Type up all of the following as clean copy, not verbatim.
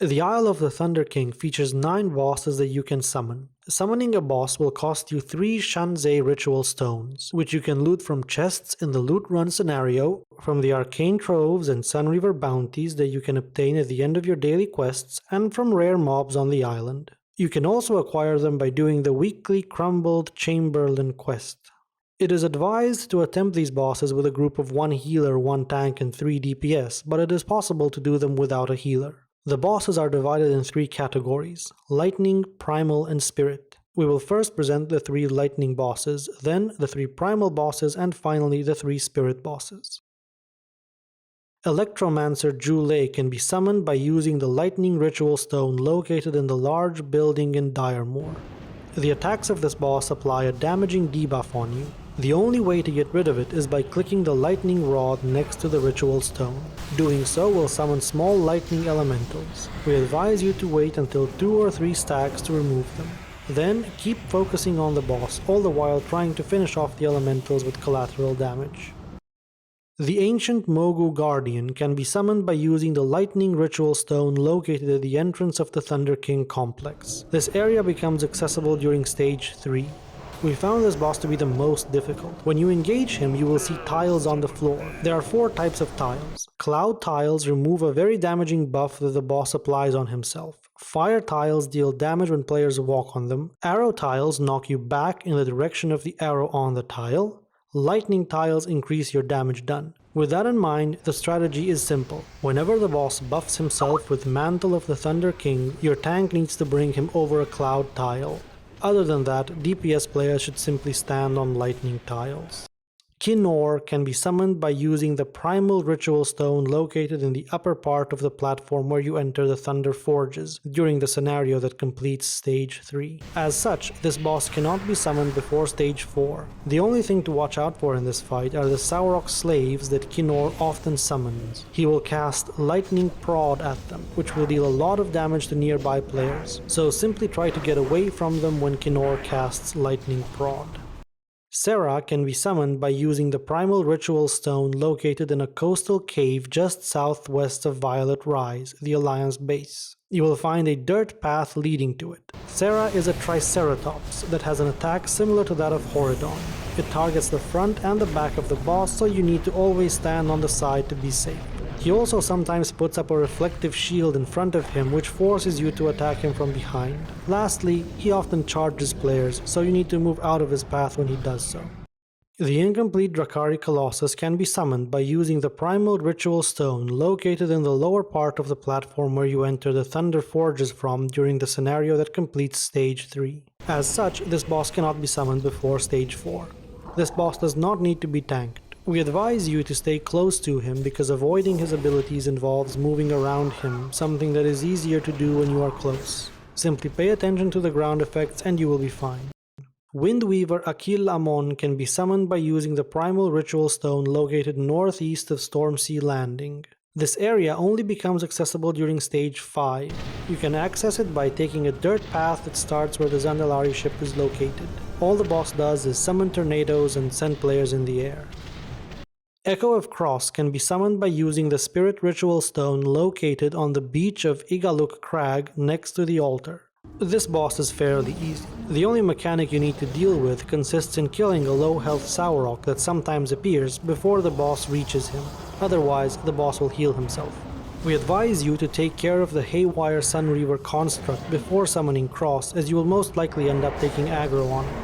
The Isle of the Thunder King features 9 bosses that you can summon. Summoning a boss will cost you 3 Shanzei Ritual Stones, which you can loot from chests in the Loot Run scenario, from the Arcane Troves and Sunreaver bounties that you can obtain at the end of your daily quests, and from rare mobs on the island. You can also acquire them by doing the weekly Crumbled Chamberlain quest. It is advised to attempt these bosses with a group of 1 healer, 1 tank, and 3 DPS, but it is possible to do them without a healer. The bosses are divided in 3 categories: Lightning, Primal, and Spirit. We will first present the 3 Lightning bosses, then the 3 Primal bosses, and finally the 3 Spirit bosses. Electromancer Ju'le can be summoned by using the Lightning Ritual Stone located in the large building in Diremoor. The attacks of this boss apply a damaging debuff on you. The only way to get rid of it is by clicking the lightning rod next to the ritual stone. Doing so will summon small lightning elementals. We advise you to wait until 2 or 3 stacks to remove them. Then keep focusing on the boss, all the while trying to finish off the elementals with collateral damage. The ancient Mogu Guardian can be summoned by using the Lightning Ritual Stone located at the entrance of the Thunder King complex. This area becomes accessible during Stage 3. We found this boss to be the most difficult. When you engage him, you will see tiles on the floor. There are 4 types of tiles. Cloud tiles remove a very damaging buff that the boss applies on himself. Fire tiles deal damage when players walk on them. Arrow tiles knock you back in the direction of the arrow on the tile. Lightning tiles increase your damage done. With that in mind, the strategy is simple. Whenever the boss buffs himself with Mantle of the Thunder King, your tank needs to bring him over a cloud tile. Other than that, DPS players should simply stand on lightning tiles. Qi'nor can be summoned by using the Primal Ritual Stone located in the upper part of the platform where you enter the Thunder Forges during the scenario that completes Stage 3. As such, this boss cannot be summoned before Stage 4. The only thing to watch out for in this fight are the Sauroch slaves that Qi'nor often summons. He will cast Lightning Prod at them, which will deal a lot of damage to nearby players, so simply try to get away from them when Qi'nor casts Lightning Prod. Cera can be summoned by using the Primal Ritual Stone located in a coastal cave just southwest of Violet Rise, the Alliance base. You will find a dirt path leading to it. Cera is a Triceratops that has an attack similar to that of Horidon. It targets the front and the back of the boss, so you need to always stand on the side to be safe. He also sometimes puts up a reflective shield in front of him, which forces you to attack him from behind. Lastly, he often charges players, so you need to move out of his path when he does so. The incomplete Drakkari Colossus can be summoned by using the Primal Ritual Stone located in the lower part of the platform where you enter the Thunder Forges from during the scenario that completes Stage 3. As such, this boss cannot be summoned before Stage 4. This boss does not need to be tanked. We advise you to stay close to him because avoiding his abilities involves moving around him, something that is easier to do when you are close. Simply pay attention to the ground effects and you will be fine. Windweaver Akil'amon can be summoned by using the Primal Ritual Stone located northeast of Stormsea Landing. This area only becomes accessible during Stage 5. You can access it by taking a dirt path that starts where the Zandalari ship is located. All the boss does is summon tornadoes and send players in the air. Echo of Kros can be summoned by using the Spirit Ritual Stone located on the beach of Igaluk Crag next to the altar. This boss is fairly easy. The only mechanic you need to deal with consists in killing a low health Sauroch that sometimes appears before the boss reaches him. Otherwise, the boss will heal himself. We advise you to take care of the Haywire Sunreaver construct before summoning Kros, as you will most likely end up taking aggro on it.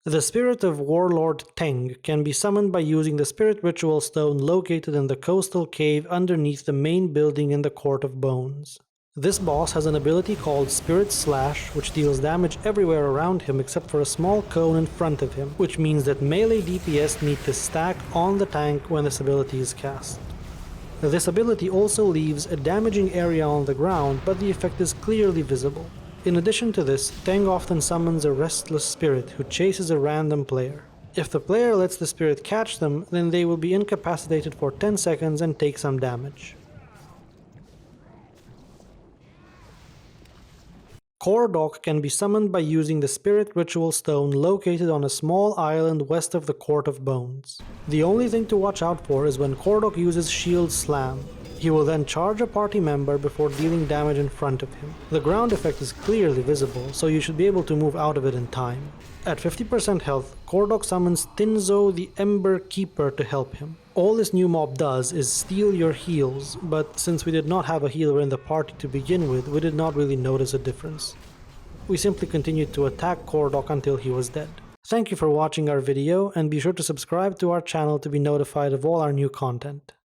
The spirit of Warlord Teng can be summoned by using the Spirit Ritual Stone located in the coastal cave underneath the main building in the Court of Bones. This boss has an ability called Spirit Slash, which deals damage everywhere around him except for a small cone in front of him, which means that melee DPS need to stack on the tank when this ability is cast. This ability also leaves a damaging area on the ground, but the effect is clearly visible. In addition to this, Teng often summons a restless spirit who chases a random player. If the player lets the spirit catch them, then they will be incapacitated for 10 seconds and take some damage. Kor'dok can be summoned by using the Spirit Ritual Stone located on a small island west of the Court of Bones. The only thing to watch out for is when Kor'dok uses Shield Slam. He will then charge a party member before dealing damage in front of him. The ground effect is clearly visible, so you should be able to move out of it in time. At 50% health, Kor'dok summons Tinzo the Emberkeeper to help him. All this new mob does is steal your heals, but since we did not have a healer in the party to begin with, we did not really notice a difference. We simply continued to attack Kor'dok until he was dead. Thank you for watching our video, and be sure to subscribe to our channel to be notified of all our new content.